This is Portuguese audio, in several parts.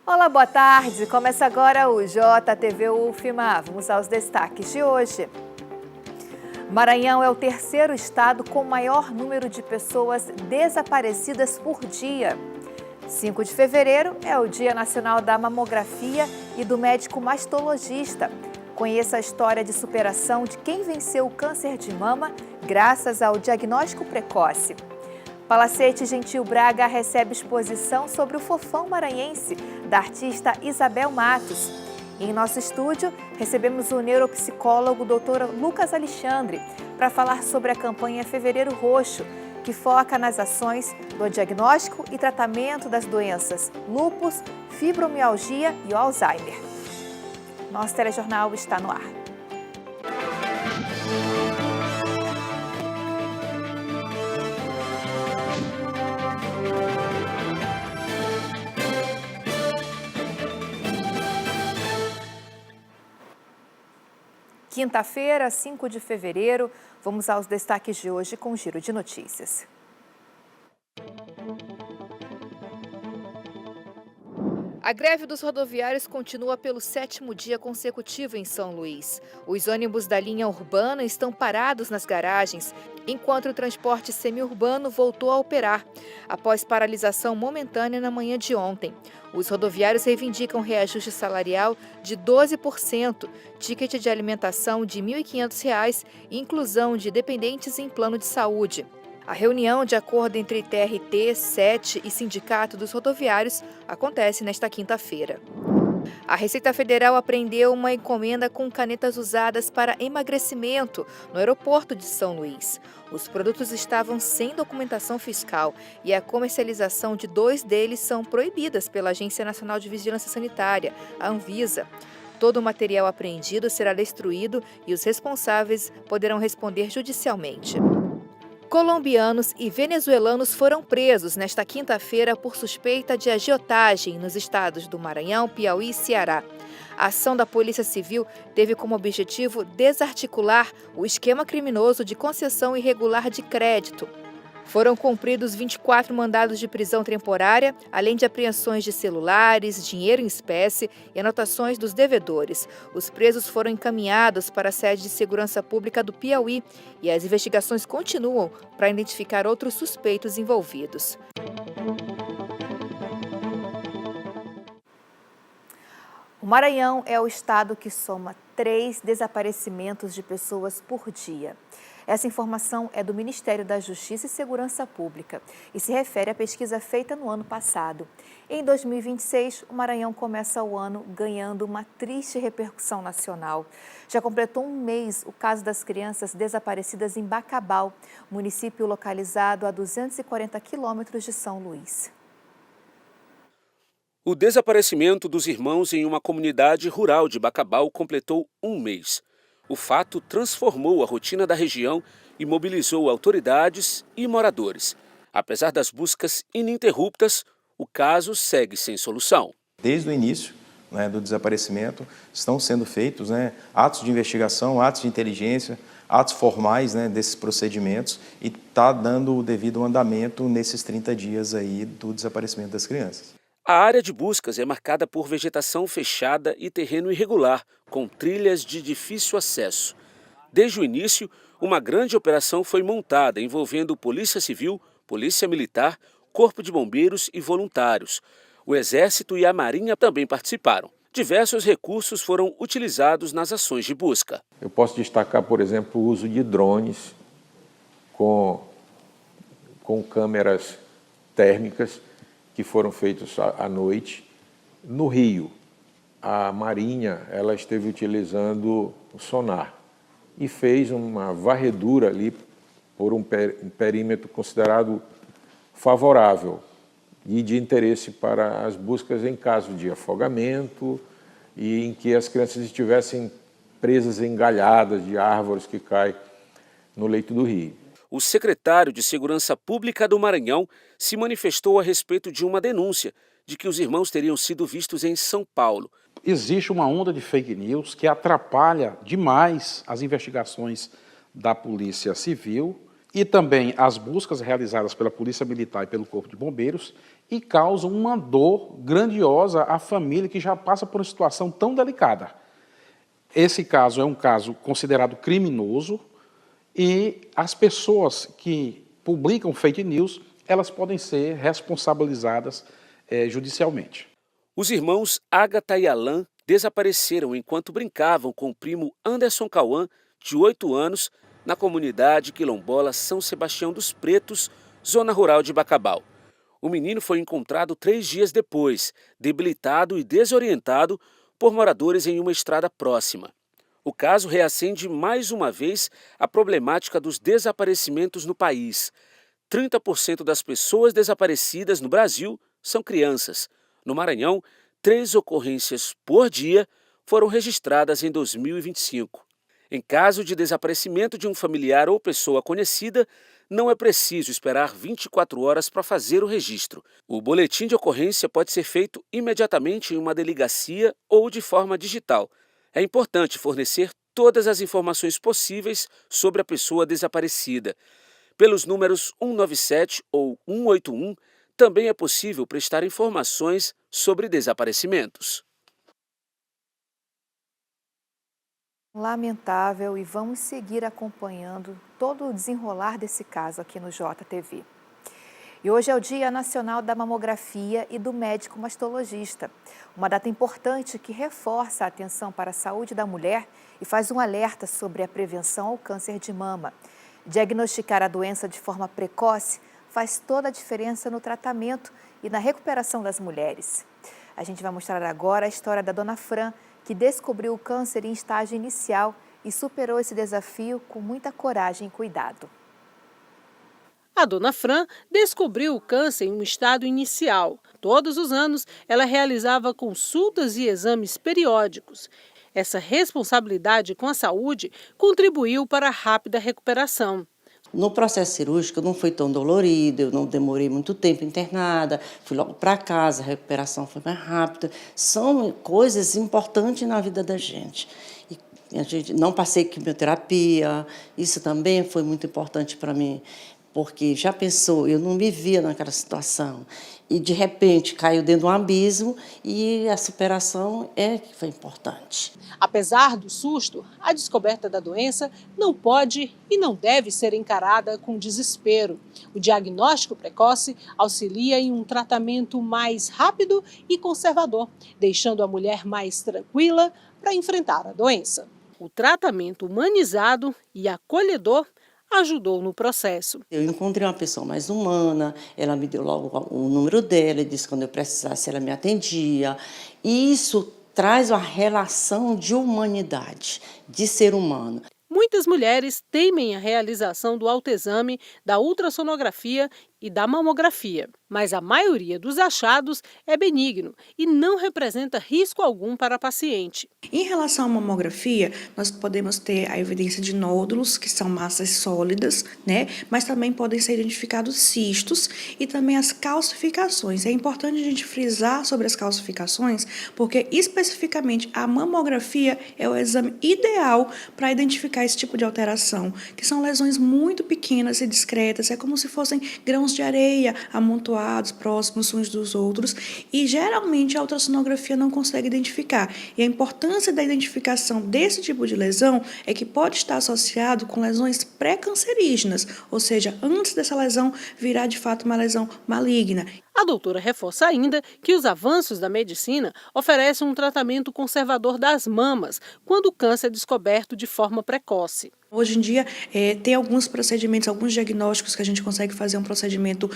Olá, boa tarde. Começa agora o JTV UFMA. Vamos aos destaques de hoje. Maranhão é o terceiro estado com maior número de pessoas desaparecidas por dia. 5 de fevereiro é o Dia Nacional da Mamografia e do Médico Mastologista. Conheça a história de superação de quem venceu o câncer de mama graças ao diagnóstico precoce. Palacete Gentil Braga recebe exposição sobre o fofão maranhense, da artista Isabel Matos. E em nosso estúdio, recebemos o neuropsicólogo Dr. Lucas Alexandre para falar sobre a campanha Fevereiro Roxo, que foca nas ações do diagnóstico e tratamento das doenças lúpus, fibromialgia e Alzheimer. Nosso telejornal está no ar. Quinta-feira, 5 de fevereiro, vamos aos destaques de hoje com o Giro de Notícias. A greve dos rodoviários continua pelo 7º dia consecutivo em São Luís. Os ônibus da linha urbana estão parados nas garagens, enquanto o transporte semiurbano voltou a operar, após paralisação momentânea na manhã de ontem. Os rodoviários reivindicam reajuste salarial de 12%, ticket de alimentação de R$ 1.500 e inclusão de dependentes em plano de saúde. A reunião de acordo entre TRT, SET e Sindicato dos Rodoviários acontece nesta quinta-feira. A Receita Federal apreendeu uma encomenda com canetas usadas para emagrecimento no aeroporto de São Luís. Os produtos estavam sem documentação fiscal e a comercialização de 2 deles são proibidas pela Agência Nacional de Vigilância Sanitária, a Anvisa. Todo o material apreendido será destruído e os responsáveis poderão responder judicialmente. Colombianos e venezuelanos foram presos nesta quinta-feira por suspeita de agiotagem nos estados do Maranhão, Piauí e Ceará. A ação da Polícia Civil teve como objetivo desarticular o esquema criminoso de concessão irregular de crédito. Foram cumpridos 24 mandados de prisão temporária, além de apreensões de celulares, dinheiro em espécie e anotações dos devedores. Os presos foram encaminhados para a sede de segurança pública do Piauí e as investigações continuam para identificar outros suspeitos envolvidos. O Maranhão é o estado que soma 3 desaparecimentos de pessoas por dia. Essa informação é do Ministério da Justiça e Segurança Pública e se refere à pesquisa feita no ano passado. Em 2026, o Maranhão começa o ano ganhando uma triste repercussão nacional. Já completou um mês o caso das crianças desaparecidas em Bacabal, município localizado a 240 quilômetros de São Luís. O desaparecimento dos irmãos em uma comunidade rural de Bacabal completou um mês. O fato transformou a rotina da região e mobilizou autoridades e moradores. Apesar das buscas ininterruptas, o caso segue sem solução. Desde o início do desaparecimento, estão sendo feitos atos de investigação, atos de inteligência, atos formais desses procedimentos e está dando o devido andamento nesses 30 dias aí do desaparecimento das crianças. A área de buscas é marcada por vegetação fechada e terreno irregular, com trilhas de difícil acesso. Desde o início, uma grande operação foi montada envolvendo Polícia Civil, Polícia Militar, Corpo de Bombeiros e voluntários. O Exército e a Marinha também participaram. Diversos recursos foram utilizados nas ações de busca. Eu posso destacar, por exemplo, o uso de drones com câmeras térmicas, que foram feitos à noite. No Rio, a Marinha ela esteve utilizando o sonar e fez uma varredura ali por um perímetro considerado favorável e de interesse para as buscas em caso de afogamento e em que as crianças estivessem presas em galhadas de árvores que caem no leito do rio. O secretário de Segurança Pública do Maranhão se manifestou a respeito de uma denúncia de que os irmãos teriam sido vistos em São Paulo. Existe uma onda de fake news que atrapalha demais as investigações da Polícia Civil e também as buscas realizadas pela Polícia Militar e pelo Corpo de Bombeiros, e causam uma dor grandiosa à família que já passa por uma situação tão delicada. Esse caso é um caso considerado criminoso e as pessoas que publicam fake news, elas podem ser responsabilizadas judicialmente. Os irmãos Agatha e Alan desapareceram enquanto brincavam com o primo Anderson Cauã, de 8 anos, na comunidade quilombola São Sebastião dos Pretos, zona rural de Bacabal. O menino foi encontrado 3 dias depois, debilitado e desorientado por moradores em uma estrada próxima. O caso reacende mais uma vez a problemática dos desaparecimentos no país. 30% das pessoas desaparecidas no Brasil são crianças. No Maranhão, 3 ocorrências por dia foram registradas em 2025. Em caso de desaparecimento de um familiar ou pessoa conhecida, não é preciso esperar 24 horas para fazer o registro. O boletim de ocorrência pode ser feito imediatamente em uma delegacia ou de forma digital. É importante fornecer todas as informações possíveis sobre a pessoa desaparecida. Pelos números 197 ou 181, também é possível prestar informações sobre desaparecimentos. Lamentável, e vamos seguir acompanhando todo o desenrolar desse caso aqui no JTV. E hoje é o Dia Nacional da Mamografia e do Médico Mastologista, uma data importante que reforça a atenção para a saúde da mulher e faz um alerta sobre a prevenção ao câncer de mama. Diagnosticar a doença de forma precoce faz toda a diferença no tratamento e na recuperação das mulheres. A gente vai mostrar agora a história da dona Fran, que descobriu o câncer em estágio inicial e superou esse desafio com muita coragem e cuidado. A dona Fran descobriu o câncer em um estado inicial. Todos os anos, ela realizava consultas e exames periódicos. Essa responsabilidade com a saúde contribuiu para a rápida recuperação. No processo cirúrgico não foi tão dolorido, eu não demorei muito tempo internada, fui logo para casa, a recuperação foi mais rápida. São coisas importantes na vida da gente. E a gente não passei quimioterapia, isso também foi muito importante para mim, porque já pensou, eu não me via naquela situação. E, de repente, caiu dentro de um abismo e a superação é que foi importante. Apesar do susto, a descoberta da doença não pode e não deve ser encarada com desespero. O diagnóstico precoce auxilia em um tratamento mais rápido e conservador, deixando a mulher mais tranquila para enfrentar a doença. O tratamento humanizado e acolhedor ajudou no processo. Eu encontrei uma pessoa mais humana, ela me deu logo o número dela, disse que quando eu precisasse ela me atendia. E isso traz uma relação de humanidade, de ser humano. Muitas mulheres temem a realização do autoexame, da ultrassonografia e da mamografia, mas a maioria dos achados é benigno e não representa risco algum para a paciente. Em relação à mamografia, nós podemos ter a evidência de nódulos, que são massas sólidas, né? Mas também podem ser identificados cistos e também as calcificações. É importante a gente frisar sobre as calcificações, porque especificamente a mamografia é o exame ideal para identificar esse tipo de alteração, que são lesões muito pequenas e discretas, é como se fossem grãos de areia amontoados próximos uns dos outros, e geralmente a ultrassonografia não consegue identificar. E a importância da identificação desse tipo de lesão é que pode estar associado com lesões pré-cancerígenas, ou seja, antes dessa lesão virar de fato uma lesão maligna. A doutora reforça ainda que os avanços da medicina oferecem um tratamento conservador das mamas quando o câncer é descoberto de forma precoce. Hoje em dia, tem alguns procedimentos, alguns diagnósticos que a gente consegue fazer um procedimento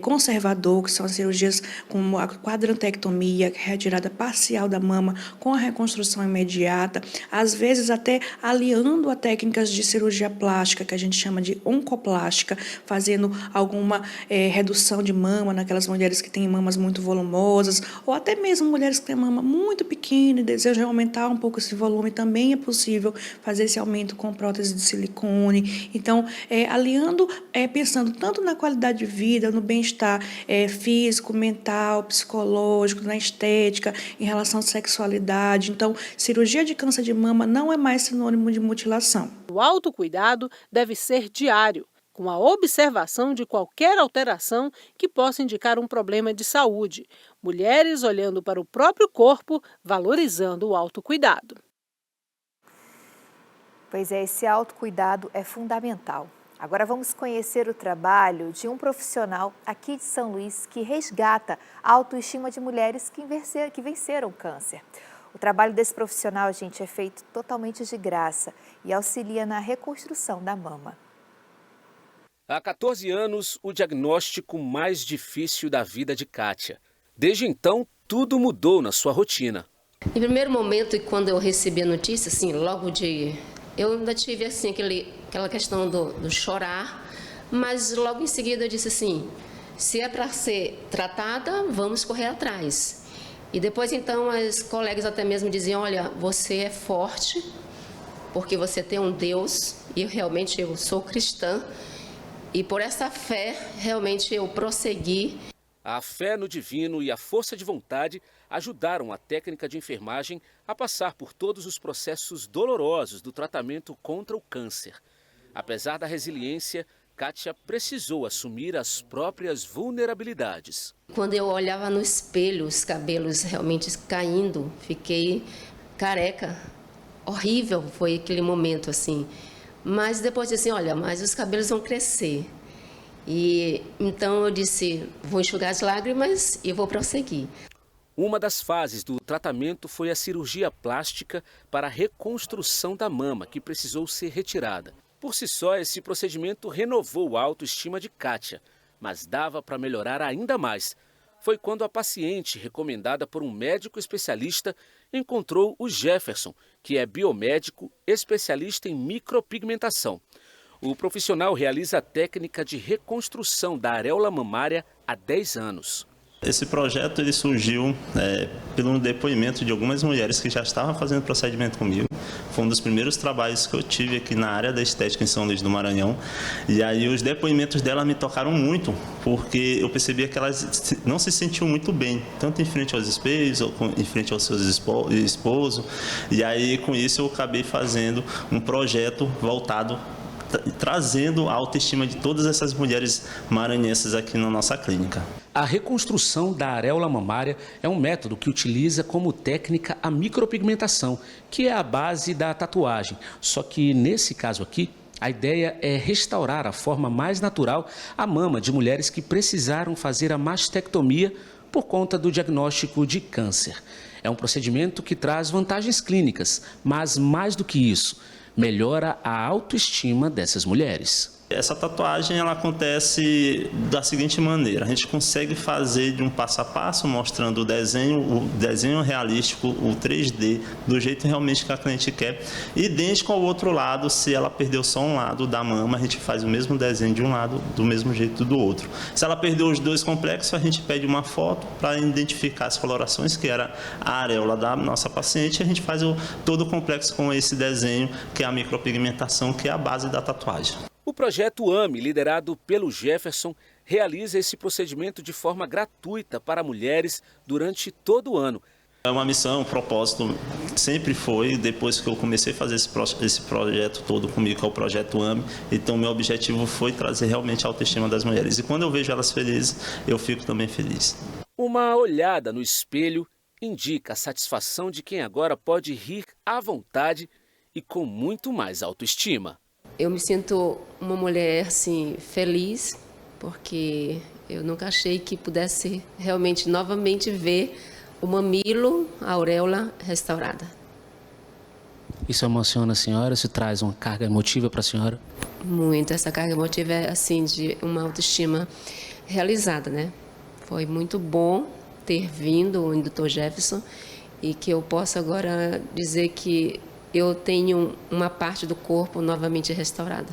conservador, que são as cirurgias como a quadrantectomia, que é a retirada parcial da mama com a reconstrução imediata, às vezes até aliando a técnicas de cirurgia plástica, que a gente chama de oncoplástica, fazendo alguma redução de mama naquelas mulheres que têm mamas muito volumosas, ou até mesmo mulheres que têm mama muito pequena e desejam aumentar um pouco esse volume, também é possível fazer esse aumento com prótese de silicone. Então, aliando, pensando tanto na qualidade de vida, no bem-estar físico, mental, psicológico, na estética, em relação à sexualidade. Então, cirurgia de câncer de mama não é mais sinônimo de mutilação. O autocuidado deve ser diário. com a observação de qualquer alteração que possa indicar um problema de saúde. Mulheres olhando para o próprio corpo, valorizando o autocuidado. Pois é, esse autocuidado é fundamental. Agora vamos conhecer o trabalho de um profissional aqui de São Luís que resgata a autoestima de mulheres que venceram o câncer. O trabalho desse profissional, gente, é feito totalmente de graça e auxilia na reconstrução da mama. Há 14 anos, o diagnóstico mais difícil da vida de Kátia. Desde então, tudo mudou na sua rotina. Em primeiro momento, quando eu recebi a notícia, assim, eu ainda tive assim, aquela questão do chorar, mas logo em seguida eu disse assim, se é para ser tratada, vamos correr atrás. E depois então as colegas até mesmo diziam, olha, você é forte, porque você tem um Deus, e eu sou cristã, e por essa fé, realmente eu prossegui. A fé no divino e a força de vontade ajudaram a técnica de enfermagem a passar por todos os processos dolorosos do tratamento contra o câncer. Apesar da resiliência, Kátia precisou assumir as próprias vulnerabilidades. Quando eu olhava no espelho, os cabelos realmente caindo, fiquei careca. Horrível foi aquele momento, assim. Mas depois disse assim, olha, mas os cabelos vão crescer. E então eu disse, vou enxugar as lágrimas e vou prosseguir. Uma das fases do tratamento foi a cirurgia plástica para a reconstrução da mama, que precisou ser retirada. Por si só, esse procedimento renovou a autoestima de Kátia, mas dava para melhorar ainda mais. Foi quando a paciente, recomendada por um médico especialista, encontrou o Jefferson, que é biomédico especialista em micropigmentação. O profissional realiza a técnica de reconstrução da areola mamária há 10 anos. Esse projeto ele surgiu pelo depoimento de algumas mulheres que já estavam fazendo procedimento comigo. Foi um dos primeiros trabalhos que eu tive aqui na área da estética em São Luís do Maranhão. E aí os depoimentos dela me tocaram muito, porque eu percebia que elas não se sentiam muito bem, tanto em frente aos espelhos, ou em frente aos seus esposos. E aí com isso eu acabei fazendo um projeto voltado trazendo a autoestima de todas essas mulheres maranhenses aqui na nossa clínica. A reconstrução da areola mamária é um método que utiliza como técnica a micropigmentação, que é a base da tatuagem. Só que nesse caso aqui, a ideia é restaurar a forma mais natural à mama de mulheres que precisaram fazer a mastectomia por conta do diagnóstico de câncer. É um procedimento que traz vantagens clínicas, mas mais do que isso, melhora a autoestima dessas mulheres. Essa tatuagem ela acontece da seguinte maneira, a gente consegue fazer de um passo a passo, mostrando o desenho realístico, o 3D, do jeito realmente que a cliente quer. Idêntico ao outro lado, se ela perdeu só um lado da mama, a gente faz o mesmo desenho de um lado, do mesmo jeito do outro. Se ela perdeu os dois complexos, a gente pede uma foto para identificar as colorações, que era a areola da nossa paciente, e a gente faz todo o complexo com esse desenho, que é a micropigmentação, que é a base da tatuagem. O projeto AME, liderado pelo Jefferson, realiza esse procedimento de forma gratuita para mulheres durante todo o ano. É uma missão, um propósito, sempre foi, depois que eu comecei a fazer esse projeto todo comigo, que é o projeto AME, então meu objetivo foi trazer realmente a autoestima das mulheres. E quando eu vejo elas felizes, eu fico também feliz. Uma olhada no espelho indica a satisfação de quem agora pode rir à vontade e com muito mais autoestima. Eu me sinto uma mulher assim, feliz, porque eu nunca achei que pudesse realmente novamente ver o mamilo, a auréola restaurada. Isso emociona a senhora? Isso traz uma carga emotiva para a senhora? Muito. Essa carga emotiva é assim, de uma autoestima realizada, né? Foi muito bom ter vindo o Dr. Jefferson e que eu possa agora dizer que eu tenho uma parte do corpo novamente restaurada.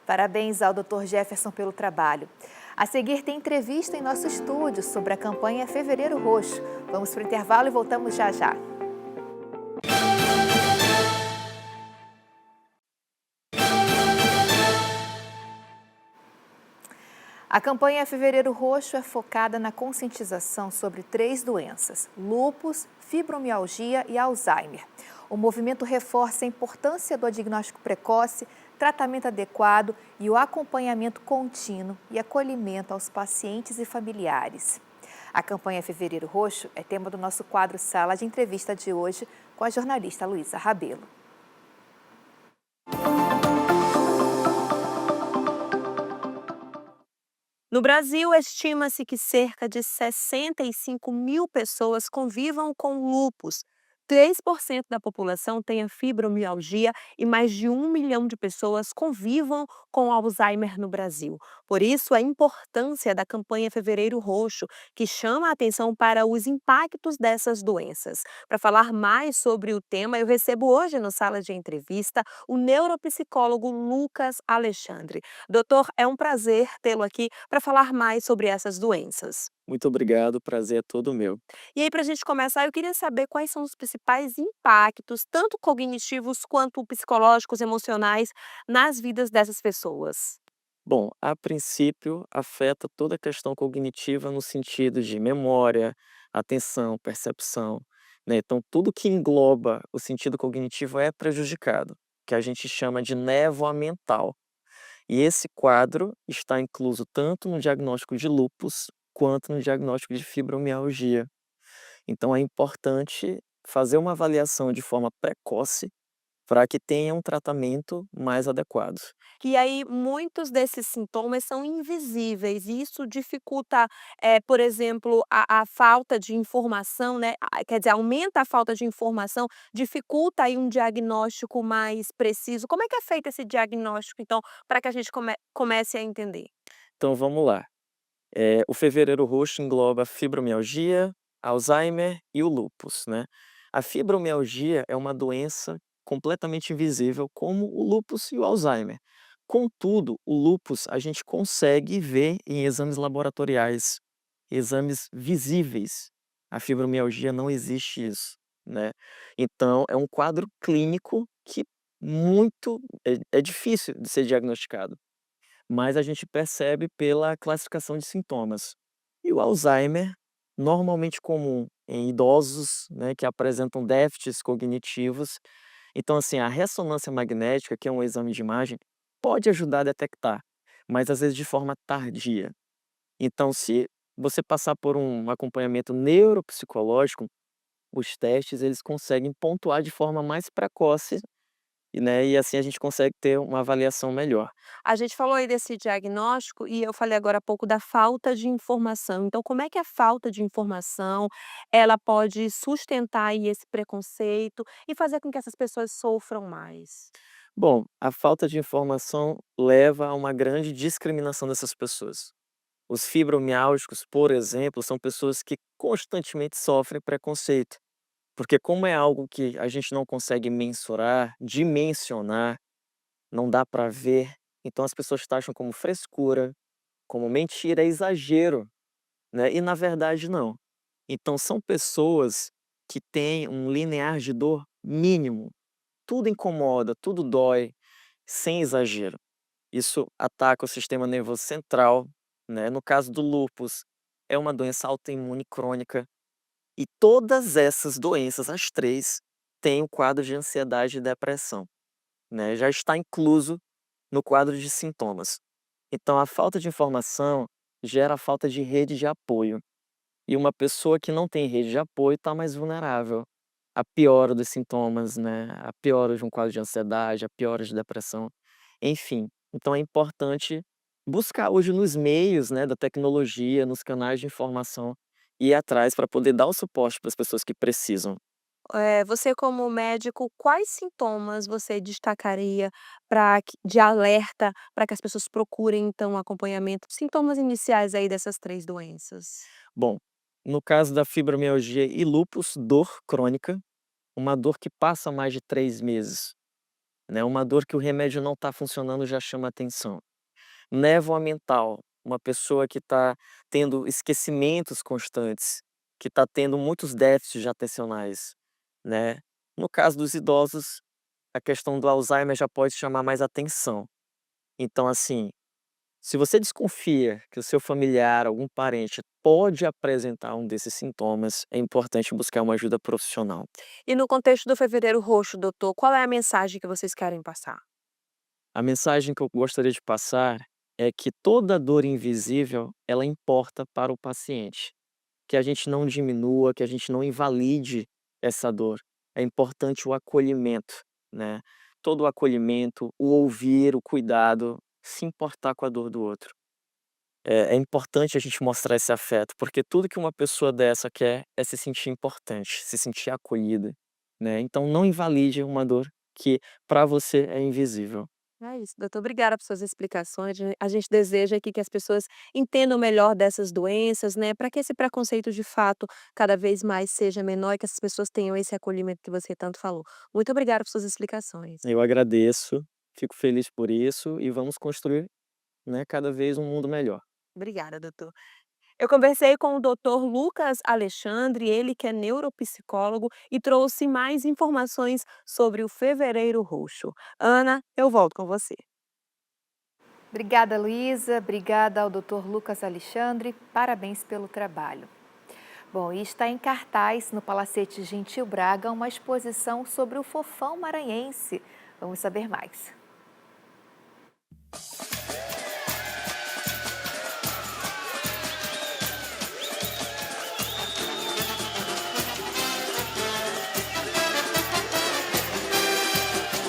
Parabéns ao Dr. Jefferson pelo trabalho. A seguir tem entrevista em nosso estúdio sobre a campanha Fevereiro Roxo. Vamos para o intervalo e voltamos já já. A campanha Fevereiro Roxo é focada na conscientização sobre 3 doenças: lúpus, fibromialgia e Alzheimer. O movimento reforça a importância do diagnóstico precoce, tratamento adequado e o acompanhamento contínuo e acolhimento aos pacientes e familiares. A campanha Fevereiro Roxo é tema do nosso quadro Sala de Entrevista de hoje com a jornalista Luísa Rabelo. No Brasil, estima-se que cerca de 65 mil pessoas convivam com lúpus. 3% da população tenha fibromialgia e mais de 1 milhão de pessoas convivam com Alzheimer no Brasil. Por isso, a importância da campanha Fevereiro Roxo, que chama a atenção para os impactos dessas doenças. Para falar mais sobre o tema, eu recebo hoje no Sala de Entrevista o neuropsicólogo Lucas Alexandre. Doutor, é um prazer tê-lo aqui para falar mais sobre essas doenças. Muito obrigado, o prazer é todo meu. E aí, para a gente começar, eu queria saber quais são os principais impactos, tanto cognitivos quanto psicológicos, emocionais, nas vidas dessas pessoas. Bom, a princípio, afeta toda a questão cognitiva no sentido de memória, atenção, percepção, né? Então, tudo que engloba o sentido cognitivo é prejudicado, que a gente chama de névoa mental. E esse quadro está incluso tanto no diagnóstico de lúpus quanto no diagnóstico de fibromialgia. Então, é importante fazer uma avaliação de forma precoce para que tenha um tratamento mais adequado. E aí, muitos desses sintomas são invisíveis, e isso dificulta, por exemplo, a falta de informação, né? Quer dizer, aumenta a falta de informação, dificulta aí um diagnóstico mais preciso. Como é que é feito esse diagnóstico, então, para que a gente comece a entender? Então, vamos lá. O Fevereiro Roxo engloba fibromialgia, Alzheimer e o lúpus, né? A fibromialgia é uma doença completamente invisível, como o lúpus e o Alzheimer. Contudo, o lúpus a gente consegue ver em exames laboratoriais, exames visíveis. A fibromialgia não existe isso, né? Então, é um quadro clínico que é difícil de ser diagnosticado, mas a gente percebe pela classificação de sintomas. E o Alzheimer, normalmente comum em idosos, né, que apresentam déficits cognitivos. Então, assim, a ressonância magnética, que é um exame de imagem, pode ajudar a detectar, mas às vezes de forma tardia. Então, se você passar por um acompanhamento neuropsicológico, os testes eles conseguem pontuar de forma mais precoce, né, e assim a gente consegue ter uma avaliação melhor. A gente falou aí desse diagnóstico e eu falei agora há pouco da falta de informação. Então, como é que a falta de informação, ela pode sustentar aí esse preconceito e fazer com que essas pessoas sofram mais? Bom, a falta de informação leva a uma grande discriminação dessas pessoas. Os fibromialgicos, por exemplo, são pessoas que constantemente sofrem preconceito, porque como é algo que a gente não consegue mensurar, dimensionar, não dá para ver, então as pessoas taxam como frescura, como mentira, é exagero, né? E na verdade não. Então são pessoas que têm um linear de dor mínimo. Tudo incomoda, tudo dói, sem exagero. Isso ataca o sistema nervoso central, né? No caso do lúpus, é uma doença autoimune crônica. E todas essas doenças, as três, têm o quadro de ansiedade e depressão, né? Já está incluso no quadro de sintomas. Então, a falta de informação gera a falta de rede de apoio. E uma pessoa que não tem rede de apoio está mais vulnerável à piora dos sintomas, né? A piora de um quadro de ansiedade, a piora de depressão, enfim. Então, é importante buscar hoje nos meios, né, da tecnologia, nos canais de informação, ir atrás para poder dar o suporte para as pessoas que precisam. Você como médico, quais sintomas você destacaria de alerta para que as pessoas procurem então acompanhamento? Sintomas iniciais aí dessas 3 doenças. Bom, no caso da fibromialgia e lúpus, dor crônica, uma dor que passa mais de 3 meses, né? Uma dor que o remédio não está funcionando já chama atenção. Névoa mental, uma pessoa que está tendo esquecimentos constantes, que está tendo muitos déficits atencionais, né? No caso dos idosos, a questão do Alzheimer já pode chamar mais atenção. Então, assim, se você desconfia que o seu familiar, algum parente, pode apresentar um desses sintomas, é importante buscar uma ajuda profissional. E no contexto do Fevereiro Roxo, doutor, qual é a mensagem que vocês querem passar? A mensagem que eu gostaria de passar é que toda dor invisível, ela importa para o paciente. Que a gente não diminua, que a gente não invalide essa dor. É importante o acolhimento, né? Todo o acolhimento, o ouvir, o cuidado, se importar com a dor do outro. É importante a gente mostrar esse afeto, porque tudo que uma pessoa dessa quer é se sentir importante, se sentir acolhida, né? Então não invalide uma dor que para você é invisível. É isso, doutor. Obrigada por suas explicações. A gente deseja aqui que as pessoas entendam melhor dessas doenças, né? Para que esse preconceito de fato cada vez mais seja menor e que essas pessoas tenham esse acolhimento que você tanto falou. Muito obrigada por suas explicações. Eu agradeço, fico feliz por isso e vamos construir, né, cada vez um mundo melhor. Obrigada, doutor. Eu conversei com o doutor Lucas Alexandre, ele que é neuropsicólogo e trouxe mais informações sobre o Fevereiro Roxo. Ana, eu volto com você. Obrigada, Luísa. Obrigada ao Dr. Lucas Alexandre. Parabéns pelo trabalho. Bom, e está em cartaz no Palacete Gentil Braga uma exposição sobre o fofão maranhense. Vamos saber mais.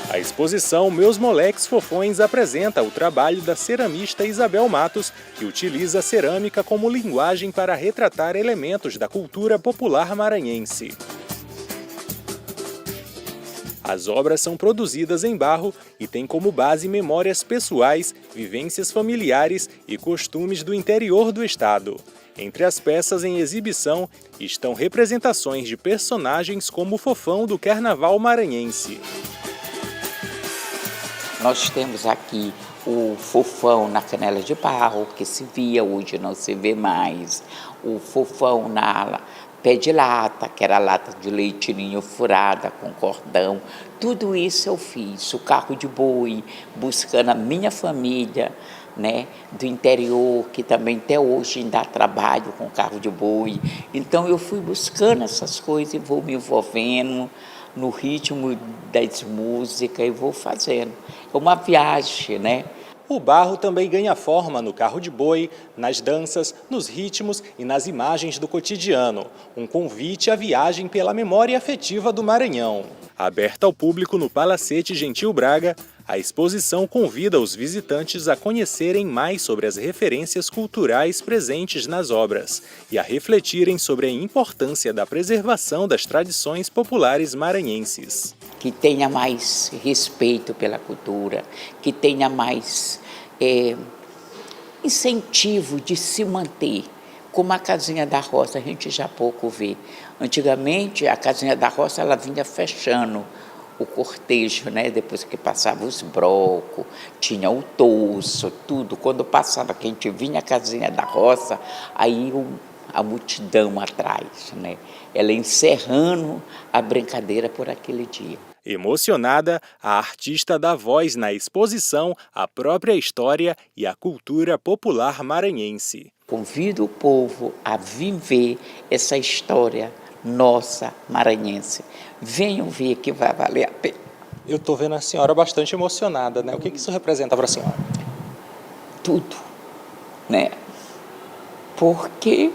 A exposição Meus Moleques Fofões apresenta o trabalho da ceramista Isabel Matos, que utiliza a cerâmica como linguagem para retratar elementos da cultura popular maranhense. As obras são produzidas em barro e têm como base memórias pessoais, vivências familiares e costumes do interior do estado. Entre as peças em exibição estão representações de personagens como o fofão do Carnaval maranhense. Nós temos aqui o fofão na canela de barro, que se via, hoje não se vê mais. O fofão na pé de lata, que era lata de leite ninho furada com cordão. Tudo isso eu fiz. O carro de boi, buscando a minha família, né, do interior, que também até hoje ainda trabalho com carro de boi. Então eu fui buscando essas coisas e vou me envolvendo no ritmo das músicas e vou fazendo. É uma viagem, né? O barro também ganha forma no carro de boi, nas danças, nos ritmos e nas imagens do cotidiano. Um convite à viagem pela memória afetiva do Maranhão. Aberta ao público no Palacete Gentil Braga, a exposição convida os visitantes a conhecerem mais sobre as referências culturais presentes nas obras e a refletirem sobre a importância da preservação das tradições populares maranhenses. Que tenha mais respeito pela cultura, que tenha mais incentivo de se manter. Como a Casinha da Roça, a gente já pouco vê. Antigamente, a Casinha da Roça ela vinha fechando o cortejo, né? Depois que passava os brocos, tinha o tosso, tudo. Quando passava, que a gente vinha a Casinha da Roça, aí a multidão atrás, né? Ela encerrando a brincadeira por aquele dia. Emocionada, a artista dá voz na exposição à própria história e à cultura popular maranhense. Convido o povo a viver essa história nossa maranhense. Venham ver que vai valer a pena. Eu estou vendo a senhora bastante emocionada, né? O que isso representa para a senhora? Tudo, né? Porque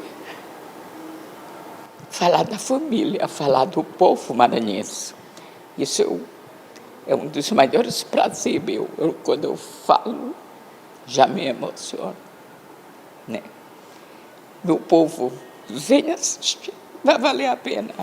falar da família, falar do povo maranhense, isso é um dos maiores prazeres meu. Quando eu falo, já me emociono, né? Meu povo, venha assistir, vai valer a pena.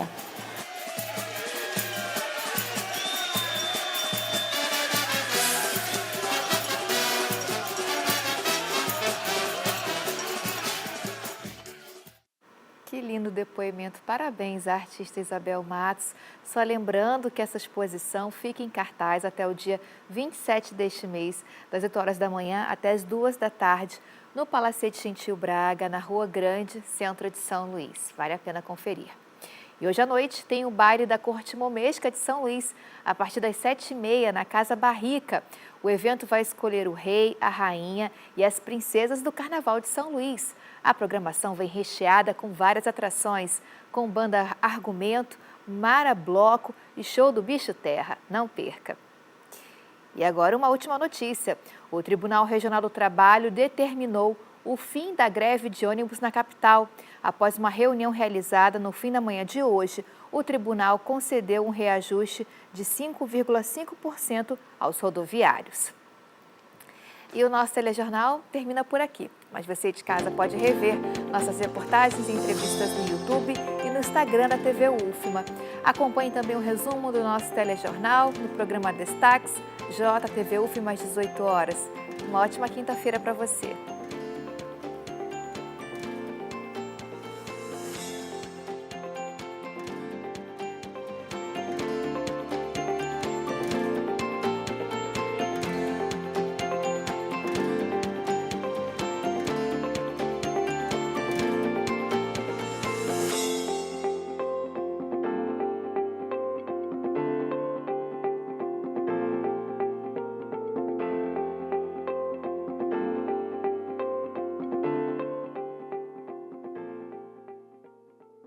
Que lindo depoimento. Parabéns à artista Isabel Matos. Só lembrando que essa exposição fica em cartaz até o dia 27 deste mês, das 8 horas da manhã até as 2 da tarde, no Palacete Gentil Braga, na Rua Grande, centro de São Luís. Vale a pena conferir. E hoje à noite tem o baile da Corte Momesca de São Luís, a partir das 7h30, na Casa Barrica. O evento vai escolher o rei, a rainha e as princesas do Carnaval de São Luís. A programação vem recheada com várias atrações, com banda Argumento, Mara Bloco e show do Bicho Terra. Não perca! E agora uma última notícia. O Tribunal Regional do Trabalho determinou o fim da greve de ônibus na capital. Após uma reunião realizada no fim da manhã de hoje, o tribunal concedeu um reajuste de 5,5% aos rodoviários. E o nosso telejornal termina por aqui. Mas você de casa pode rever nossas reportagens e entrevistas no YouTube e no Instagram da TV UFMA. Acompanhe também o resumo do nosso telejornal no programa Destaques, JTV UFMA às 18 horas. Uma ótima quinta-feira para você.